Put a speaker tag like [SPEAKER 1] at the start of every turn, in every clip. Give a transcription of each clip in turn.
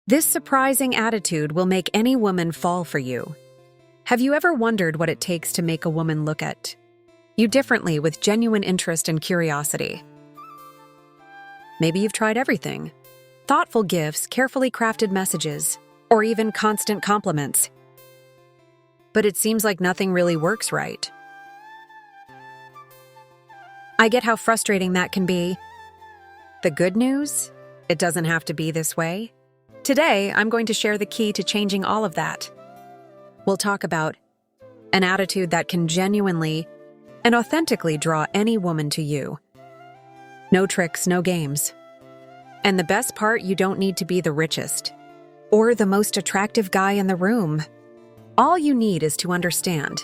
[SPEAKER 1] This surprising attitude will make any woman fall for you. Have you ever wondered what it takes to make a woman look at you differently with genuine interest and curiosity? Maybe you've tried everything: thoughtful gifts, carefully crafted messages, or even constant compliments. But it seems like nothing really works right. I get how frustrating that can be. The good news? It doesn't have to be this way. Today, I'm going to share the key to changing all of that. We'll talk about an attitude that can genuinely and authentically draw any woman to you. No tricks, no games. And the best part, you don't need to be the richest or the most attractive guy in the room. All you need is to understand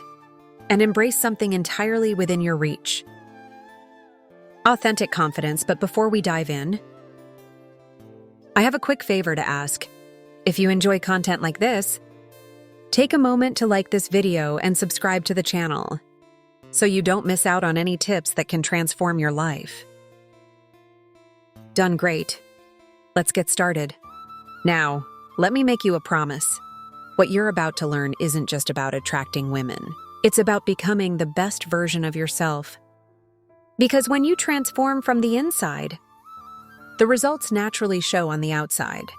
[SPEAKER 1] and embrace something entirely within your reach. Authentic confidence. But before we dive in, I have a quick favor to ask. If you enjoy content like this, take a moment to like this video and subscribe to the channel so you don't miss out on any tips that can transform your life. Done. Great. Let's get started. Now, let me make you a promise. What you're about to learn isn't just about attracting women. It's about becoming the best version of yourself. Because when you transform from the inside, the results naturally show on the outside.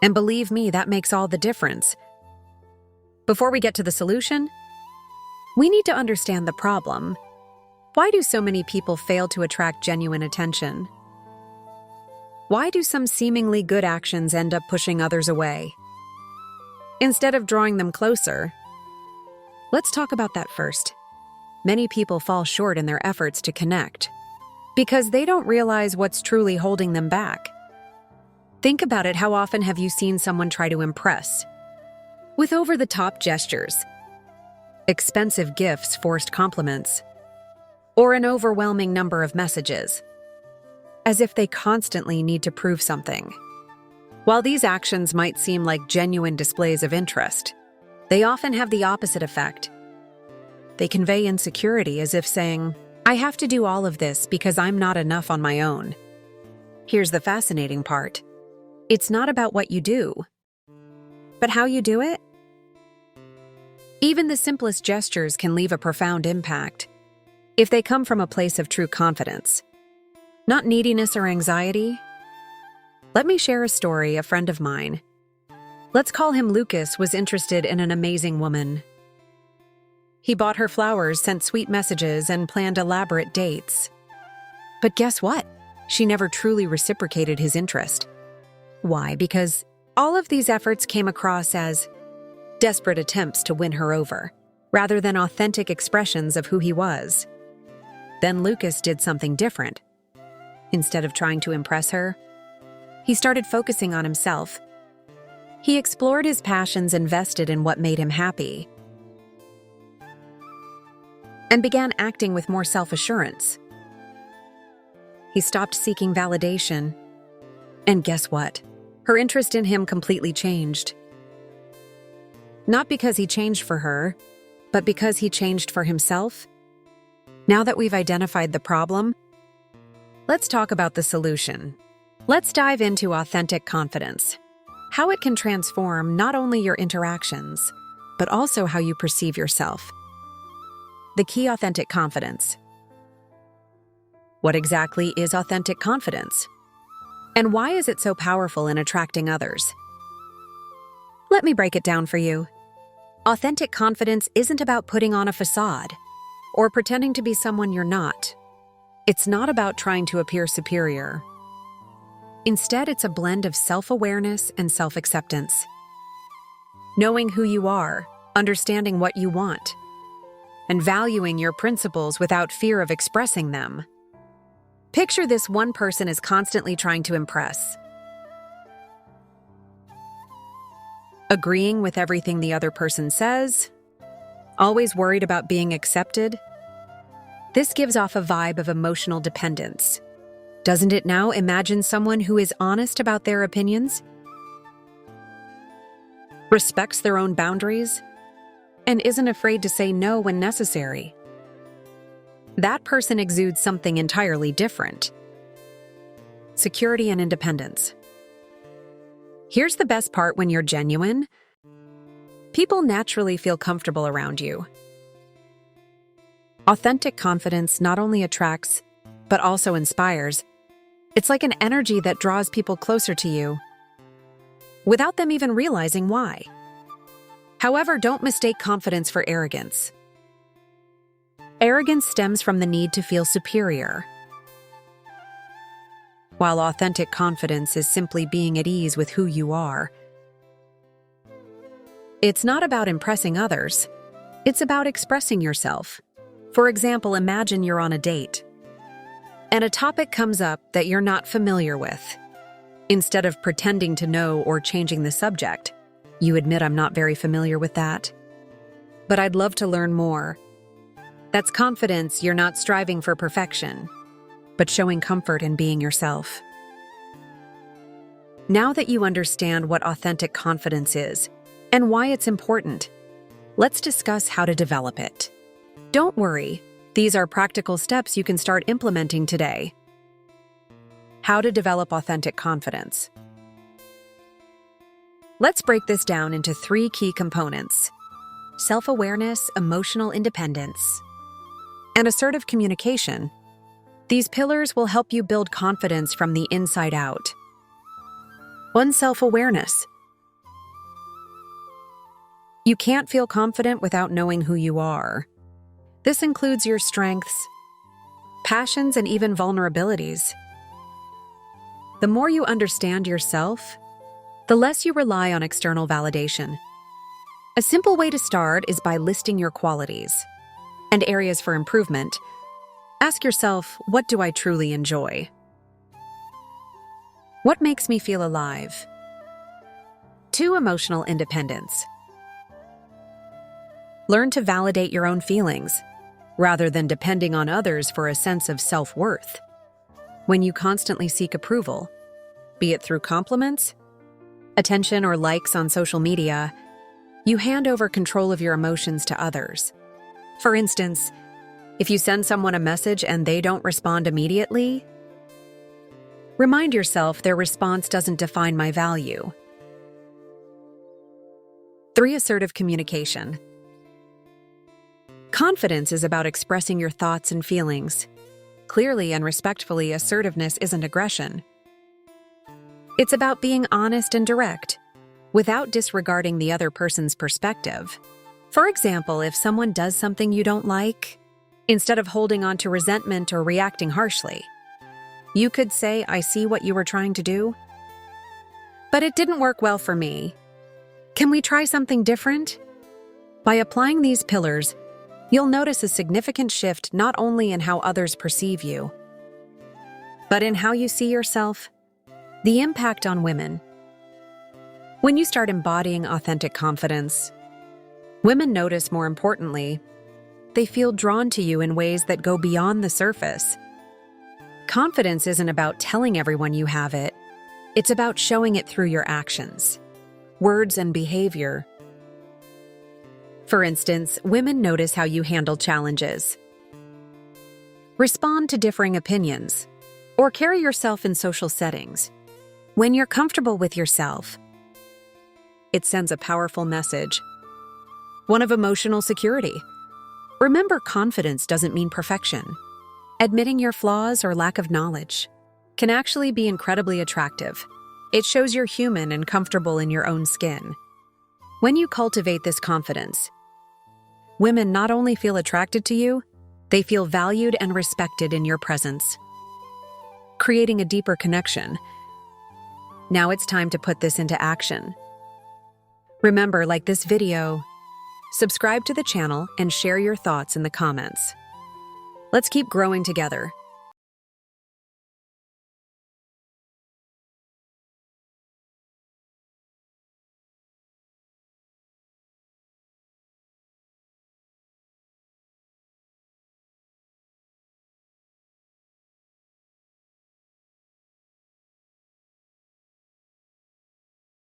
[SPEAKER 1] And believe me, that makes all the difference. Before we get to the solution, we need to understand the problem. Why do so many people fail to attract genuine attention? Why do some seemingly good actions end up pushing others away instead of drawing them closer? Let's talk about that first. Many people fall short in their efforts to connect because they don't realize what's truly holding them back. Think about it. How often have you seen someone try to impress with over-the-top gestures, expensive gifts, forced compliments, or an overwhelming number of messages, as if they constantly need to prove something? While these actions might seem like genuine displays of interest, they often have the opposite effect. They convey insecurity, as if saying, "I have to do all of this because I'm not enough on my own." Here's the fascinating part. It's not about what you do, but how you do it. Even the simplest gestures can leave a profound impact if they come from a place of true confidence, not neediness or anxiety. Let me share a story. A friend of mine, let's call him Lucas, was interested in an amazing woman. He bought her flowers, sent sweet messages, and planned elaborate dates. But guess what? She never truly reciprocated his interest. Why? Because all of these efforts came across as desperate attempts to win her over, rather than authentic expressions of who he was. Then Lucas did something different. Instead of trying to impress her, he started focusing on himself. He explored his passions, invested in what made him happy, and began acting with more self-assurance. He stopped seeking validation. And guess what? Her interest in him completely changed. Not because he changed for her, but because he changed for himself. Now that we've identified the problem, let's talk about the solution. Let's dive into authentic confidence. How it can transform not only your interactions, but also how you perceive yourself. The key: authentic confidence. What exactly is authentic confidence? And why is it so powerful in attracting others? Let me break it down for you. Authentic confidence isn't about putting on a facade or pretending to be someone you're not. It's not about trying to appear superior. Instead, it's a blend of self-awareness and self-acceptance. Knowing who you are, understanding what you want, and valuing your principles without fear of expressing them. Picture this: one person is constantly trying to impress, agreeing with everything the other person says, always worried about being accepted. This gives off a vibe of emotional dependence, doesn't it? Now imagine someone who is honest about their opinions, respects their own boundaries, and isn't afraid to say no when necessary. That person exudes something entirely different: security and independence. Here's the best part: when you're genuine, people naturally feel comfortable around you. Authentic confidence not only attracts, but also inspires. It's like an energy that draws people closer to you, without them even realizing why. However, don't mistake confidence for arrogance. Arrogance stems from the need to feel superior, while authentic confidence is simply being at ease with who you are. It's not about impressing others, it's about expressing yourself. For example, imagine you're on a date, and a topic comes up that you're not familiar with. Instead of pretending to know or changing the subject, you admit, "I'm not very familiar with that, but I'd love to learn more." That's confidence. You're not striving for perfection, but showing comfort in being yourself. Now that you understand what authentic confidence is and why it's important, let's discuss how to develop it. Don't worry, these are practical steps you can start implementing today. How to develop authentic confidence. Let's break this down into 3 key components: self-awareness, emotional independence, and assertive communication. These pillars will help you build confidence from the inside out. 1. Self-awareness. You can't feel confident without knowing who you are. This includes your strengths, passions, and even vulnerabilities. The more you understand yourself, the less you rely on external validation. A simple way to start is by listing your qualities and areas for improvement. Ask yourself, what do I truly enjoy? What makes me feel alive? 2. Emotional independence. Learn to validate your own feelings, rather than depending on others for a sense of self-worth. When you constantly seek approval, be it through compliments, attention, or likes on social media, you hand over control of your emotions to others. For instance, if you send someone a message and they don't respond immediately, remind yourself, their response doesn't define my value. 3. Assertive communication. Confidence is about expressing your thoughts and feelings clearly and respectfully. Assertiveness isn't aggression. It's about being honest and direct, without disregarding the other person's perspective. For example, if someone does something you don't like, instead of holding on to resentment or reacting harshly, you could say, "I see what you were trying to do, but it didn't work well for me. Can we try something different?" By applying these pillars, you'll notice a significant shift not only in how others perceive you, but in how you see yourself. The impact on women. When you start embodying authentic confidence, women notice. More importantly, they feel drawn to you in ways that go beyond the surface. Confidence isn't about telling everyone you have it. It's about showing it through your actions, words, and behavior. For instance, women notice how you handle challenges, respond to differing opinions, or carry yourself in social settings. When you're comfortable with yourself, it sends a powerful message, one of emotional security. Remember, confidence doesn't mean perfection. Admitting your flaws or lack of knowledge can actually be incredibly attractive. It shows you're human and comfortable in your own skin. When you cultivate this confidence, women not only feel attracted to you, they feel valued and respected in your presence, creating a deeper connection. Now it's time to put this into action. Remember, like this video, subscribe to the channel, and share your thoughts in the comments. Let's keep growing together.